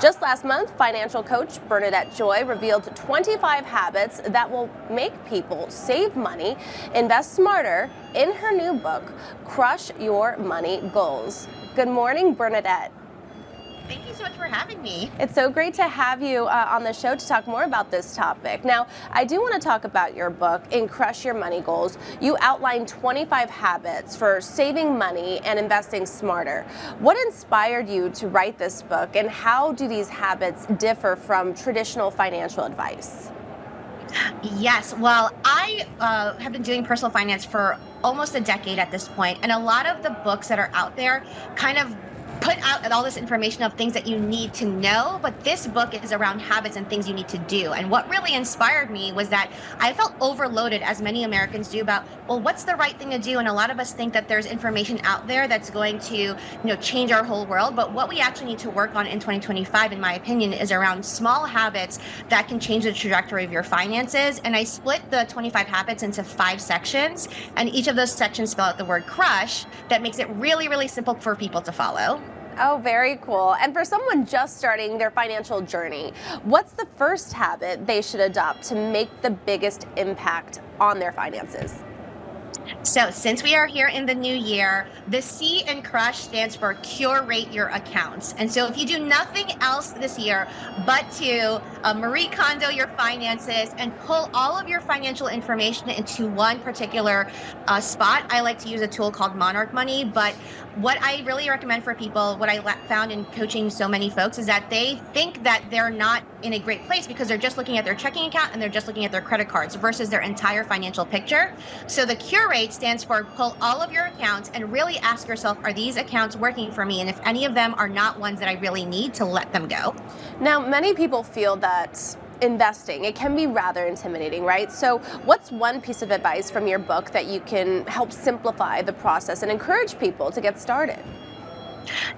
Just last month, financial coach Bernadette revealed 25 habits that will make people save money, invest smarter in her new book, Crush Your Money Goals. Good morning, Bernadette. Thank you so much for having me. It's so great to have you on the show to talk more about this topic. Now, I do want to talk about your book, in Crush Your Money Goals. You outline 25 habits for saving money and investing smarter. What inspired you to write this book, and how do these habits differ from traditional financial advice? Yes, well, I have been doing personal finance for almost a decade at this point, and a lot of the books that are out there kind of put out all this information of things that you need to know, but this book is around habits and things you need to do. And what really inspired me was that I felt overloaded, as many Americans do, about, well, what's the right thing to do? And a lot of us think that there's information out there that's going to, change our whole world. But what we actually need to work on in 2025, in my opinion, is around small habits that can change the trajectory of your finances. And I split the 25 habits into 5 sections, and each of those sections spell out the word crush. That makes it really, really simple for people to follow. Oh, very cool. And for someone just starting their financial journey, what's the first habit they should adopt to make the biggest impact on their finances? So since we are here in the new year, the C in Crush stands for curate your accounts. And so if you do nothing else this year but to Marie Kondo your finances and pull all of your financial information into one particular spot, I like to use a tool called Monarch Money. But what I really recommend for people, what I found in coaching so many folks, is that they think that they're not in a great place because they're just looking at their checking account and they're just looking at their credit cards versus their entire financial picture. So the curate stands for pull all of your accounts and really ask yourself, are these accounts working for me? And if any of them are not ones that I really need, to let them go. Now, many people feel that investing, it can be rather intimidating, right? So what's one piece of advice from your book that you can help simplify the process and encourage people to get started?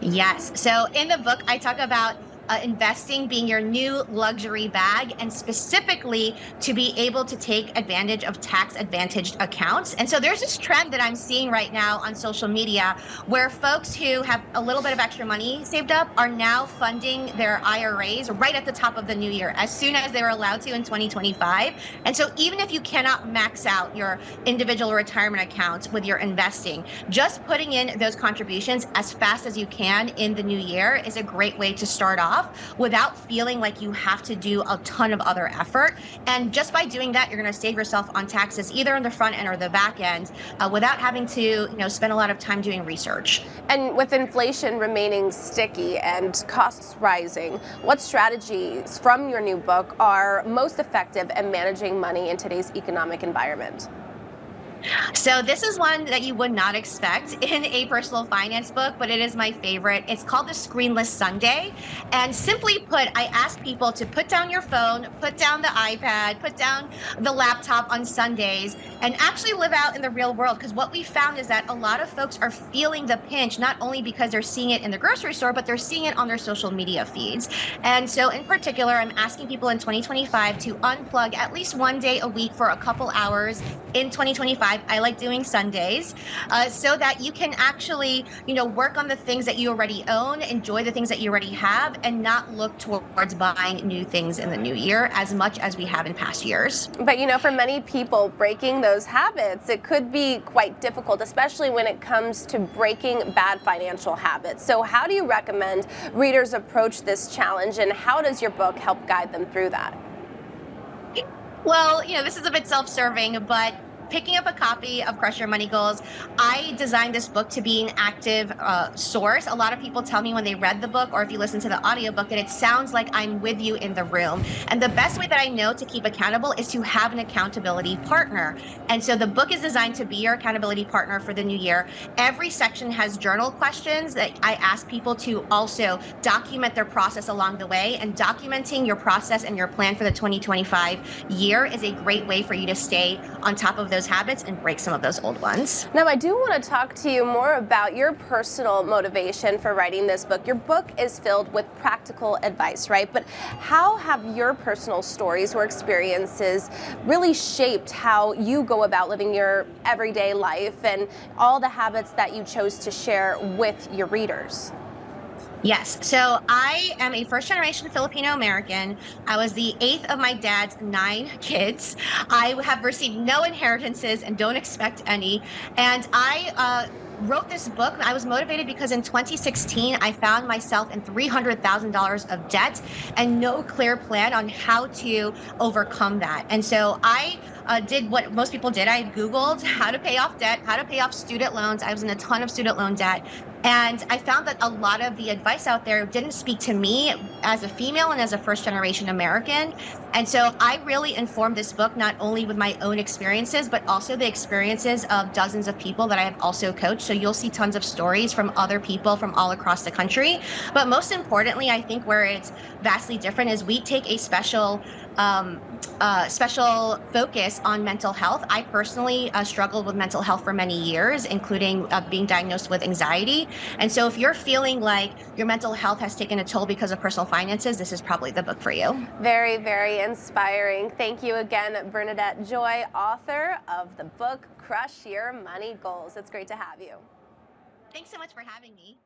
Yes. So in the book, I talk about investing being your new luxury bag, and specifically to be able to take advantage of tax advantaged accounts. And so there's this trend that I'm seeing right now on social media where folks who have a little bit of extra money saved up are now funding their IRAs right at the top of the new year, as soon as they were allowed to in 2025. And so even if you cannot max out your individual retirement accounts with your investing, just putting in those contributions as fast as you can in the new year is a great way to start off without feeling like you have to do a ton of other effort. And just by doing that, you're going to save yourself on taxes, either in the front end or the back end, without having to, spend a lot of time doing research. And with inflation remaining sticky and costs rising, what strategies from your new book are most effective at managing money in today's economic environment? So this is one that you would not expect in a personal finance book, but it is my favorite. It's called the Screenless Sunday. And simply put, I ask people to put down your phone, put down the iPad, put down the laptop on Sundays, and actually live out in the real world. Because what we found is that a lot of folks are feeling the pinch, not only because they're seeing it in the grocery store, but they're seeing it on their social media feeds. And so in particular, I'm asking people in 2025 to unplug at least one day a week for a couple hours in 2025. I like doing Sundays, so that you can actually, work on the things that you already own, enjoy the things that you already have, and not look towards buying new things in the new year as much as we have in past years. But for many people, breaking those habits, it could be quite difficult, especially when it comes to breaking bad financial habits. So how do you recommend readers approach this challenge, and how does your book help guide them through that? Well, this is a bit self-serving, but picking up a copy of Crush Your Money Goals, I designed this book to be an active source. A lot of people tell me when they read the book, or if you listen to the audiobook, that it sounds like I'm with you in the room. And the best way that I know to keep accountable is to have an accountability partner. And so the book is designed to be your accountability partner for the new year. Every section has journal questions that I ask people to also document their process along the way. And documenting your process and your plan for the 2025 year is a great way for you to stay on top of those habits and break some of those old ones. Now, I do want to talk to you more about your personal motivation for writing this book. Your book is filled with practical advice, right? But how have your personal stories or experiences really shaped how you go about living your everyday life and all the habits that you chose to share with your readers? Yes. So I am a first generation Filipino American. I was the eighth of my dad's 9 kids. I have received no inheritances and don't expect any. And I wrote this book. I was motivated because in 2016, I found myself in $300,000 of debt and no clear plan on how to overcome that. And so I did what most people did. I Googled how to pay off debt, how to pay off student loans. I was in a ton of student loan debt. And I found that a lot of the advice out there didn't speak to me as a female and as a first generation American. And so I really informed this book not only with my own experiences, but also the experiences of dozens of people that I have also coached. So you'll see tons of stories from other people from all across the country. But most importantly, I think where it's vastly different is we take a um, special focus on mental health. I personally struggled with mental health for many years, including being diagnosed with anxiety. And so if you're feeling like your mental health has taken a toll because of personal finances, this is probably the book for you. Very, very inspiring. Thank you again, Bernadette Joy, author of the book Crush Your Money Goals. It's great to have you. Thanks so much for having me.